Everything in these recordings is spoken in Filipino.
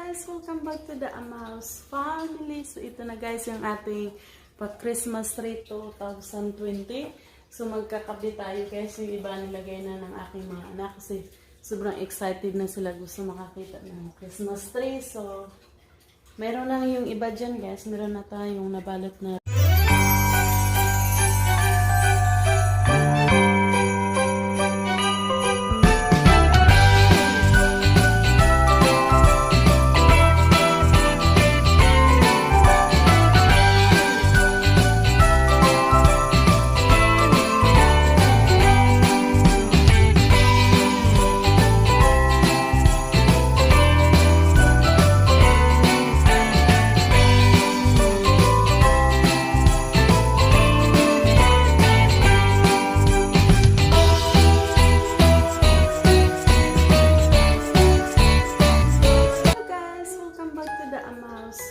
guys! Welcome back to the Amaos family. So ito na guys yung ating pa-Christmas tree 2020. So magkakabit tayo guys. Yung iba nilagay na ng aking mga anak kasi sobrang excited na sila gusto makakita ng Christmas tree. So meron lang yung iba dyan guys. Meron na tayong nabalot na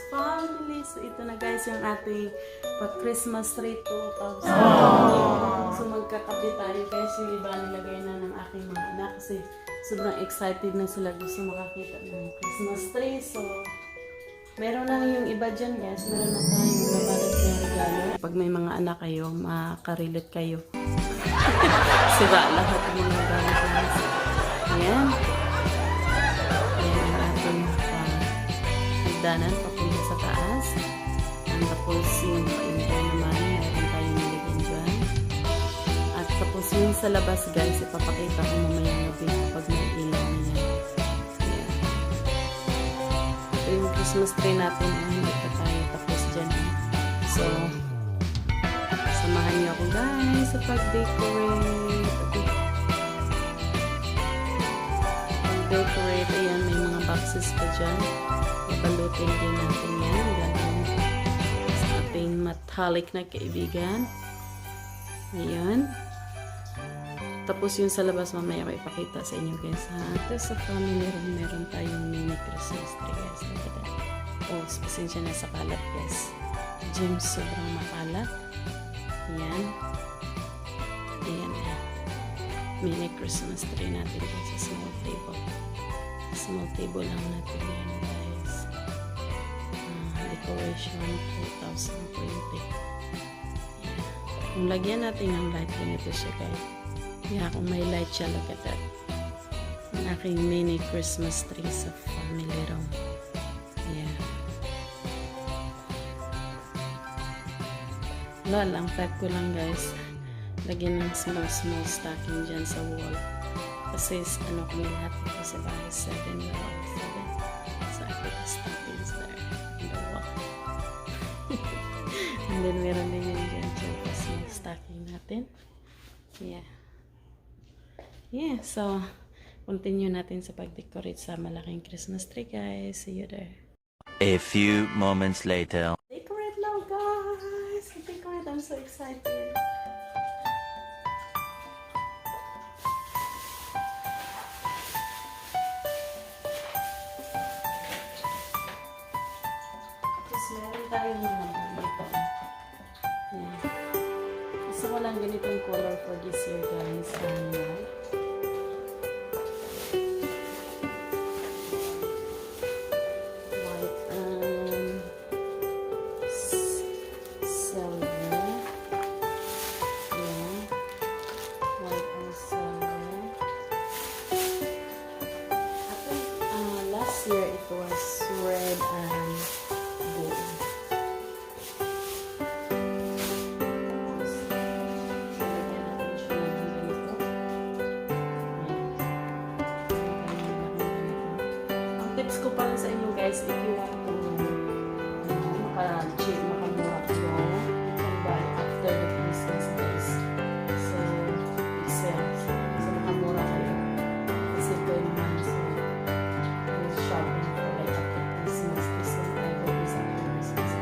family. So ito na guys yung ating pa-Christmas tree 2020. So magkakabit tayo guys. Yung iba nilagay na ng aking mga anak kasi sobrang excited na sila gusto makakita ng Christmas tree. So meron lang yung iba dyan guys. Meron na tayong nabalot na regalo. Pag may mga anak kayo, makarelate kayo. Diba? Lahat ng mga gamit guys. Ayan. Ayan ang ating hagdanan papunta sa taas. And tapos yung paintay naman, meron tayong nilagyan dyan. At tapos yung sa labas guys, ipapakita ko mamaya gabi kapag may ilaw niya. Ayan. Ito yung Christmas tree natin. Hindi pa tayo tapos dyan. So, samahan niyo ako guys sa pag-decorate. Pag-decorate, ayan, may mga boxes pa dyan. Balutin din natin yan. Gano'n sa ating metallic na kaibigan. Ayan. Tapos yung sa labas, mamaya ko ipakita sa inyo guys. Ito sa family room, meron tayong mini Christmas tree guys. Oh, pasensya na sa kalat guys. James, sobrang makalat. Ayan. Ayan. Mini Christmas tree natin guys sa small table. Small table lang natin yan guys. Decoration 2020. Yeah. Kung lagyan natin ang light, ganito siya guys. Yeah, kung may light siya, look at that. Ang aking mini Christmas tree sa family room. Yeah. Wala lang, type ko lang guys. Lagyan ng small stocking dyan sa wall. Kasi ano kami lahat dito sa bahay, 7 na all 7. So I put the stockings there in the wall. And then meron din yun dyan kasi stocking natin. Yeah, so continue natin sa pag-decorate sa malaking Christmas tree guys. See you there. A few moments later. Decorate now guys! Decorate, I'm so excited. Meron tayong mga dito. Yan. Gusto ko lang ganitong color for this year guys. White and silver. Yan. White and silver. I think last year it was red and tips ko pala sa inyo guys, if you want to maka-cheap, makamura ko, you can buy after the Christmas days. So, it sells. So, makamura kayo. Kasi pwede man so shopping for like after Christmas. Kasi I go to some Christmas.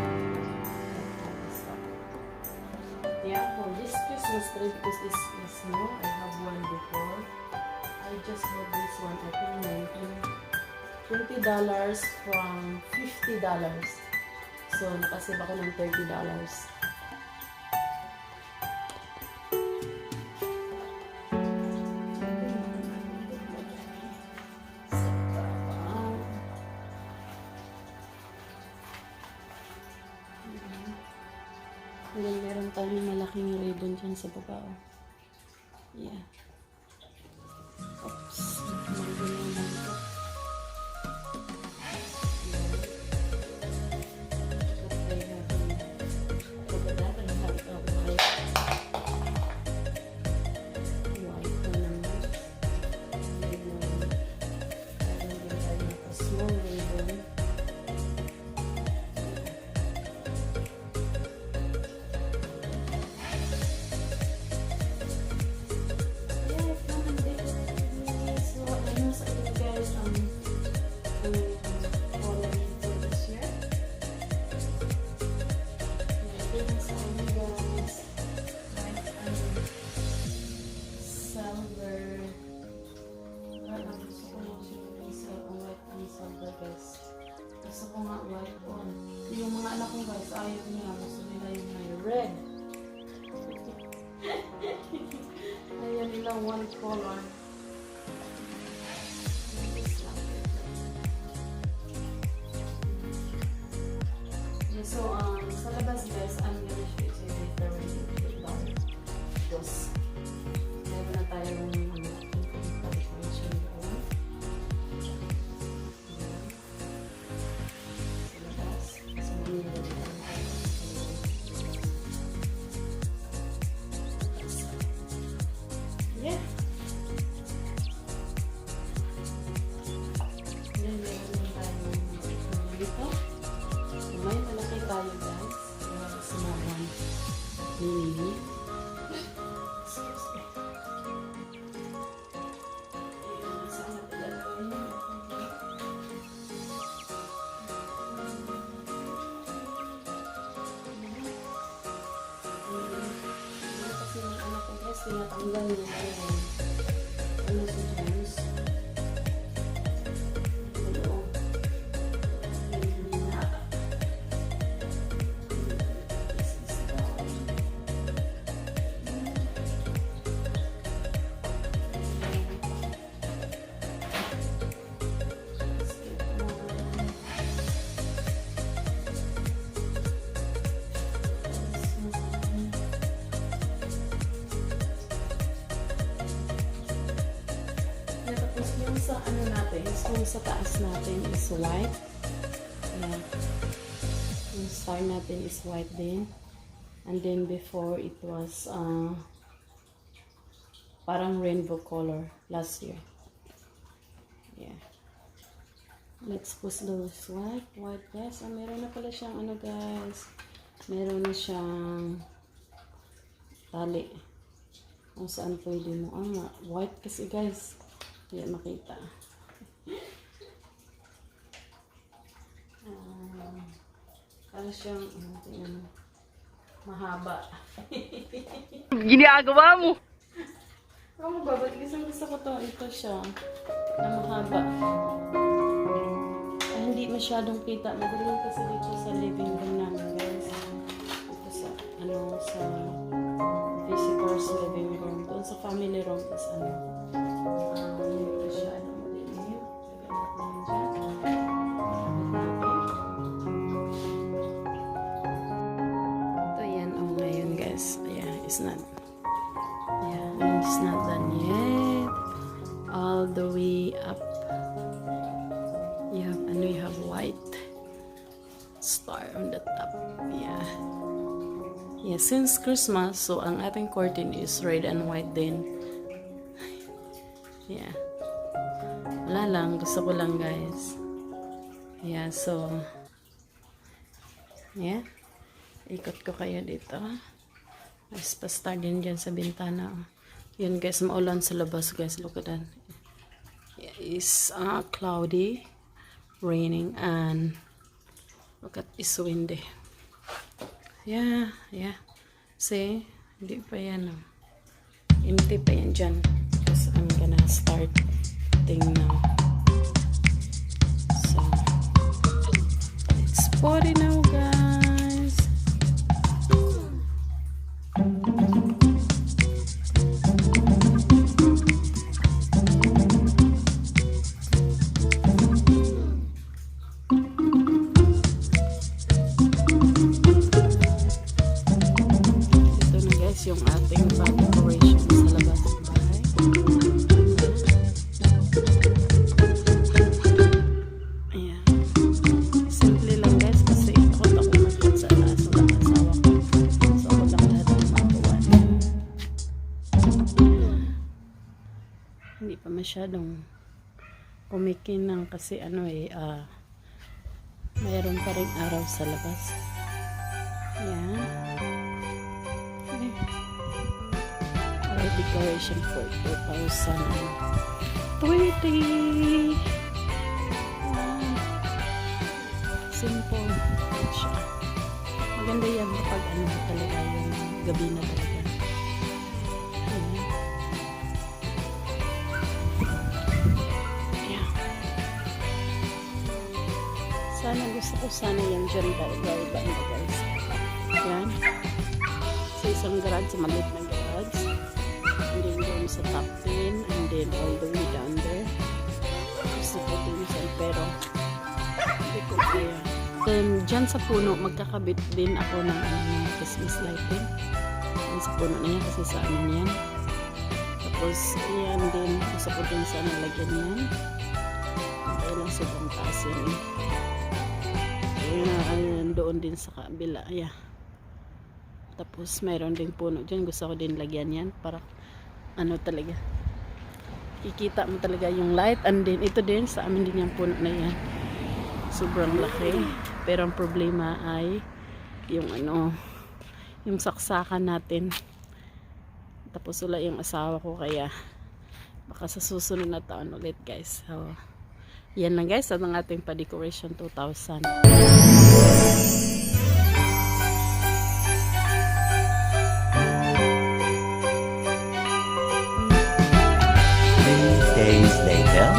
Yeah, for this Christmas tree, because this is new, I have one before. I just bought this one, I think $20 from $50. So, nakasave ako ng $30. And then meron tayong malaking ribbon dyan sa baba. Oh. Yeah. Oops. Marunong lang ito. Gusto ko nga white on. Yung mga anak ko guys, ayaw niya. Gusto nila yung may red. Ayaw nila one color. Yeah, so, sa labas guys, I'm gonna show you later when you get down. Because, meron na tayong decoration doon. Yeah. Yan, meron din tayong dito. May malaki tayo guys. Sumawan. Mini. Excuse me. Ayan, saan natin lalagay yun? Kasi yung anak ko guys, tinatanggal niya na yun. Ano si James? Ano? Hindi na. Tapos yung sa ano natin, yung sa taas natin is white. Ayan. Yung star natin is white din. And then before it was parang rainbow color last year. Yeah. Let's push those white guys. Meron na pala siyang ano guys. Meron na siyang tali. Kung saan pwede mo. White kasi guys. Hindi makita. Parang siyang mahaba. Ginagawa mo! Ano ba? Ba't gusto ko to? Ito siya. Na mahaba. Hindi masyadong kita. Madaling kasi dito sa living room namin guys. Dito sa sa visitors living room. Doon sa family room is hindi siya mo din yun. Ito yan. Ngayon guys. It's not done yet. All the way up. You have white star on the top. Yeah, since Christmas, so ang ating curtain is red and white din. Yeah. Wala lang, gusto ko lang guys. Yeah, so yeah. Ikot ko kayo dito. Mas pa-star din dyan sa bintana. Yun guys, maulan sa labas guys. Look at that. Yeah, it's cloudy, raining, and look at it's windy. Yeah. See? Hindi pa yan. Empty pa yan dyan. Because I'm gonna start thing now. So, it's 40 now, guys. masyadong kumikinang kasi mayroon pa rin araw sa labas. Yan. Okay. Our decoration for 2020. Simple siya. Maganda yan kapag talaga yung gabi na talaga. Ayan. Ayan. Sana gusto ko sana yung dyan iba guys. Ayan. Sa isang garage, maliit na garage. And then doon sa top 10 and then all the way down there. Gusto ko din sa pero hindi ko kaya. Then, dyan sa puno, magkakabit din ako ng Christmas lighting. Yan sa puno na yan kasi sa amin yan. Tapos, yan din. Gusto ko din sana lagyan yan. Kaya lang sobrang taas yan eh. Kaya doon din sa kabila. Yeah. Tapos, mayroon din puno dyan. Gusto ko din lagyan yan para talaga. Kikita mo talaga yung light. And then, ito din sa amin din yung puno na yan. Sobrang laki. Pero ang problema ay yung yung saksakan natin. Tapos wala yung asawa ko kaya baka sa susunod na taon ulit guys. So, yan lang guys ang ating pa-decoration 2000. Days later.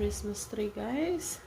Christmas tree guys.